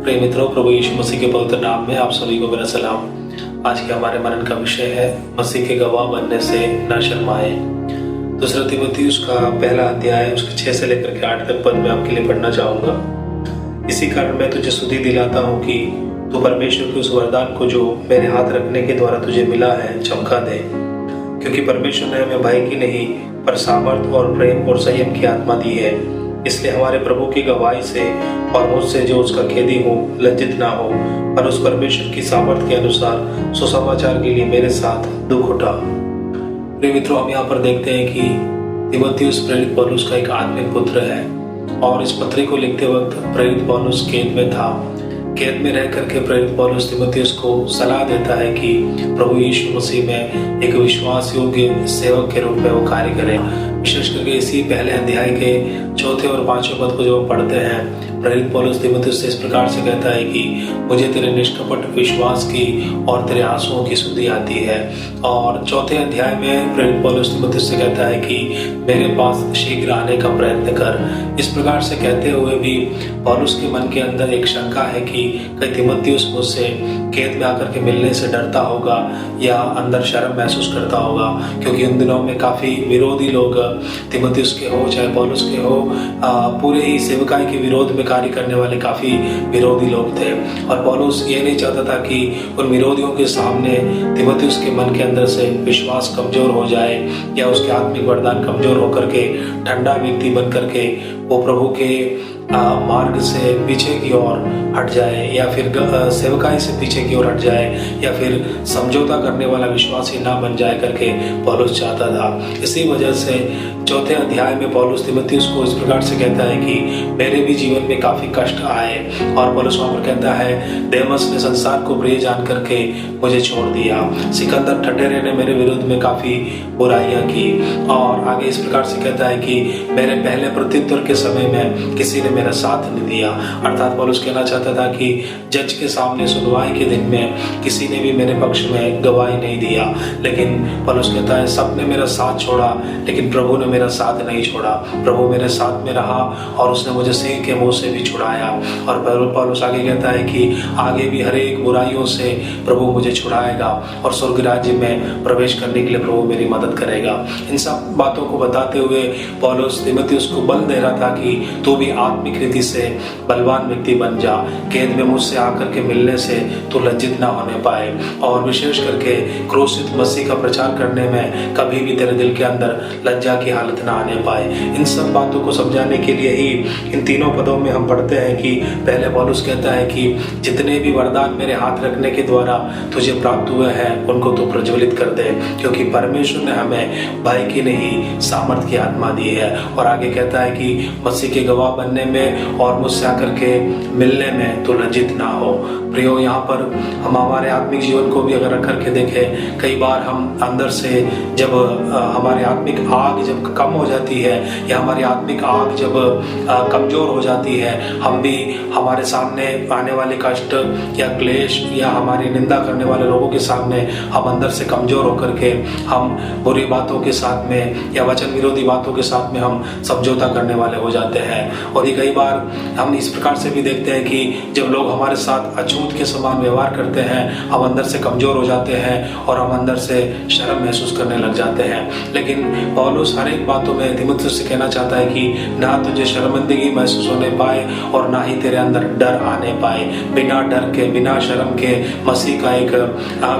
प्रिय मित्रों, प्रभु यीशु मसीह के पवित्र नाम में आप सभी को मेरा सलाम। आज के हमारे मनन का विषय है मसीह के गवाह बनने से न शर्माए। दूसरा तीमुथियुस का पहला अध्याय उसके 6 से लेकर के 8 तक पद में आपके लिए पढ़ना चाहूंगा। इसी कारण मैं तुझे स्तुति दिलाता हूँ कि तू परमेश्वर के उस वरदान को जो मेरे हाथ रखने के द्वारा तुझे मिला है चमका दे, क्योंकि परमेश्वर ने हमें भय की नहीं पर सामर्थ और प्रेम और संयम की आत्मा दी है। इसलिए हमारे प्रभु की गवाही से और मुझसे जो उसका खेदी हो लज्जित ना हो, पर उस परमेश्वर की सामर्थ के अनुसार सुसमाचार के लिए मेरे साथ दुख उठा। प्रिय मित्रों, हम यहाँ पर देखते हैं कि तीमुथियुस प्रेरित पौलुस का एक आत्मिक पुत्र है और इस पत्री को लिखते वक्त प्रेरित पौलुस कैद में था। कैद में रह करके प्रेरित पौलुस तीमुथियुस को सलाह देता है कि प्रभु यीशु मसीह में एक विश्वास योग्य सेवक के रूप में वो कार्य करे। विशेष करके इसी पहले अध्याय के 4 और 5वें पद को जब पढ़ते हैं, प्रेरित पौलुस तीमुथियुस से इस प्रकार से कहता है कि मुझे तेरे निष्कपट विश्वास की और तेरे आंसुओं की सुधि आती है। और 4 अध्याय में प्रेरित पौलुस तीमुथियुस से कहता है कि मेरे पास शीघ्र आने का प्रयत्न कर। इस प्रकार से कहते हुए भी पौलुस के मन के अंदर एक शंका है कि कहीं तीमुथियुस मुझसे कैद में आकर के मिलने से डरता होगा या अंदर शर्म महसूस करता होगा, क्योंकि उन दिनों में काफ़ी विरोधी लोग तीमुथियुस के हो चाहे पौलुस के हो, पूरे ही सेवकाई के विरोध में कार्य करने वाले काफ़ी विरोधी लोग थे। और पौलुस ये नहीं चाहता था कि उन विरोधियों के सामने तीमुथियुस के मन के अंदर से विश्वास कमज़ोर हो जाए या उसके आत्मिक वरदान कमज़ोर होकर के ठंडा व्यक्ति बन करके वो प्रभु के मार्ग से पीछे की ओर हट जाए या फिर सेवकाई से पीछे की ओर हट जाए या फिर समझौता करने वाला विश्वासी ना बन जाए करके पौलुस चाहता था। इसी वजह से 4 अध्याय में पौलुस तीमुथियुस को इस प्रकार से कहता है कि मेरे भी जीवन में काफ़ी कष्ट आए। और पौलुस वहाँ पर कहता है, देमस ने संसार को प्रिय जान करके मुझे छोड़ दिया, सिकंदर ठटेरे ने मेरे विरुद्ध में काफ़ी बुराइयाँ की। और आगे इस प्रकार से कहता है कि मेरे पहले प्रत्युत्तर के समय में किसी ने मेरा साथ नहीं दिया। अर्थात पौलुस कहना चाहता था कि जज के सामने सुनवाई के दिन में किसी ने भी मेरे पक्ष में गवाही नहीं दिया, लेकिन पौलुस कहता है सबने मेरा साथ छोड़ा लेकिन प्रभु ने मेरा साथ नहीं छोड़ा। प्रभु मेरे साथ में रहा और उसने मुझे सिंह के मुंह से भी छुड़ाया। और पौलुस आगे कहता है कि आगे भी हर एक बुराइयों से प्रभु मुझे छुड़ाएगा और स्वर्ग राज्य में प्रवेश करने के लिए प्रभु मेरी मदद करेगा। इन सब बातों को बताते हुए पौलुस तीमुथियुस को बल दे रहा था कि तू भी आत्मिक रीति से बलवान व्यक्ति बन जा, कैद में मुझसे आकर के मिलने से तू लज्जित ना होने पाए और विशेष करके क्रूसित मसीह का प्रचार करने में कभी भी तेरे दिल के अंदर लज्जा की हालत ना आने पाए। इन सब बातों को समझाने के लिए ही इन तीनों पदों में हम पढ़ते हैं कि पहले पौलुस कहता है कि जितने भी वरदान मेरे हाथ रखने के द्वारा तुझे प्राप्त हुए हैं उनको तू प्रज्वलित कर दे, क्योंकि परमेश्वर ने हमें भय की नहीं सामर्थ की आत्मा दी है। और आगे कहता है कि मसीह के गवाह बनने में और मुझसे आकर के मिलने में तो लज्जित ना हो। प्रियो, यहाँ पर हम हमारे आत्मिक जीवन को भी अगर रख करके देखें, कई बार हम अंदर से जब हमारी आत्मिक आग जब कम हो जाती है या हमारी आत्मिक आग जब कमज़ोर हो जाती है, हम भी हमारे सामने आने वाले कष्ट या क्लेश या हमारी निंदा करने वाले लोगों के सामने हम अंदर से कमज़ोर होकर के हम बुरी बातों के साथ में या वचन विरोधी बातों के साथ में हम समझौता करने वाले हो जाते हैं। और ये कई बार हम इस प्रकार से भी देखते हैं कि जब लोग हमारे साथ अछूत के समान व्यवहार करते हैं, हम अंदर से कमज़ोर हो जाते हैं और हम अंदर से शर्म महसूस करने लग जाते हैं। लेकिन पौलुस हर एक बातों में तीमुथियुस से कहना चाहता है कि ना तुझे शर्मिंदगी महसूस होने पाए और ना ही तेरे अंदर डर आने पाए। बिना डर के बिना शर्म के मसीह का एक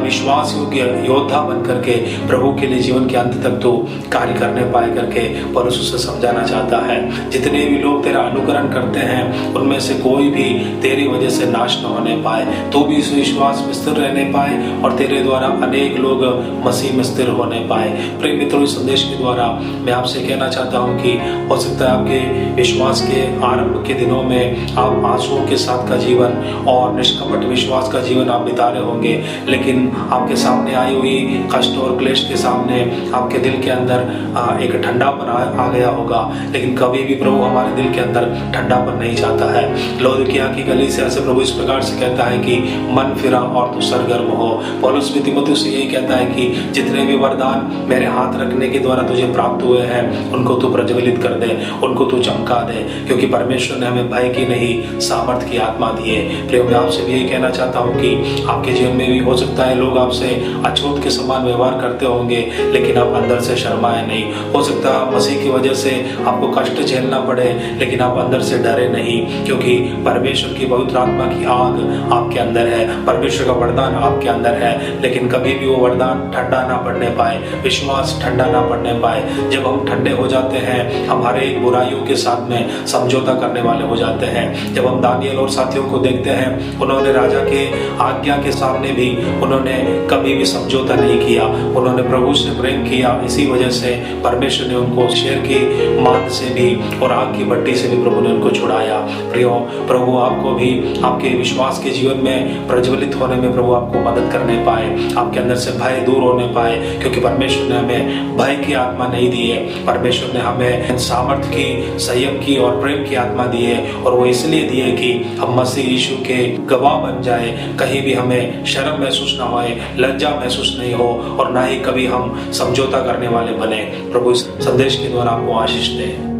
विश्वास योग्य योद्धा बन करके प्रभु के लिए जीवन के अंत तक तो कार्य करने पाए करके पौलुस उसे समझाना चाहता है। जितने भी लोग तेरा अनुकरण करते हैं उनमें से कोई भी तेरी वजह से नाश न होने पाए, तो भी इस विश्वास में स्थिर रहने पाए और तेरे द्वारा अनेक लोग मसीह में स्थिर होने पाए। प्रिय मित्रों, इस संदेश के द्वारा मैं आपसे कहना चाहता हूं कि हो सकता है आपके विश्वास के आरंभ के दिनों में आप आंसुओं के साथ का जीवन और निष्कपट विश्वास का जीवन आप बिता रहे होंगे, लेकिन आपके सामने आई हुई कष्ट और क्लेश के सामने आपके दिल के अंदर एक ठंडापन आ गया होगा। लेकिन कभी भी प्रभु हमारे दिल के अंदर ठंडापन नहीं चाहता है। लौदीकिया की कलीसिया से प्रभु इस प्रकार से कहता है कि मन फिरा और तू सरगर्म हो। पौलुस भी तीमुथियुस से यही कहता है कि जितने भी वरदान मेरे हाथ रखने के द्वारा तुझे प्राप्त हुए हैं उनको तू प्रज्वलित कर दे, उनको तू चमका दे, क्योंकि परमेश्वर ने हमें भय की नहीं सामर्थ्य की आत्मा दी है। प्रिय, मैं आपसे भी यही कहना चाहता हूँ कि आपके जीवन में भी हो सकता है लोग आपसे अछूत के समान व्यवहार करते होंगे, लेकिन आप अंदर से शर्माए नहीं। हो सकता है मसीह की वजह से आपको कष्ट झेलना पड़े, लेकिन आप अंदर से डरे नहीं, क्योंकि परमेश्वर की पवित्र आत्मा की आग आपके अंदर है, परमेश्वर का वरदान आपके अंदर है। लेकिन कभी भी वो वरदान ठंडा ना पड़ने पाए, विश्वास ठंडा ना पड़ने पाए। जब हम ठंडे हो जाते हैं, हमारे एक बुराइयों के साथ में समझौता करने वाले हो जाते हैं। जब हम दानियल और साथियों को देखते हैं, उन्होंने राजा के आज्ञा के सामने भी उन्होंने कभी भी समझौता नहीं किया, उन्होंने प्रभु से प्रेम किया। इसी वजह से परमेश्वर ने उनको शेर की मांद से भी और आग की भट्टी से भी प्रभु ने उनको छुड़ाया। प्रियो, प्रभु आपको भी आपके विश्वास के जीवन में प्रज्वलित होने में प्रभु आपको मदद करने पाए, आपके अंदर से भय दूर होने पाए, क्योंकि परमेश्वर ने हमें भय की आत्मा नहीं दी है, परमेश्वर ने हमें सामर्थ्य की, संयम की और प्रेम की आत्मा दी है। और वो इसलिए दी है कि हम मसीह यीशु के गवाह बन जाए, कहीं भी हमें शर्म महसूस ना होए, लज्जा महसूस नहीं हो, और ना ही कभी हम समझौता करने वाले बने। प्रभु इस संदेश के द्वारा आपको आशीष दे।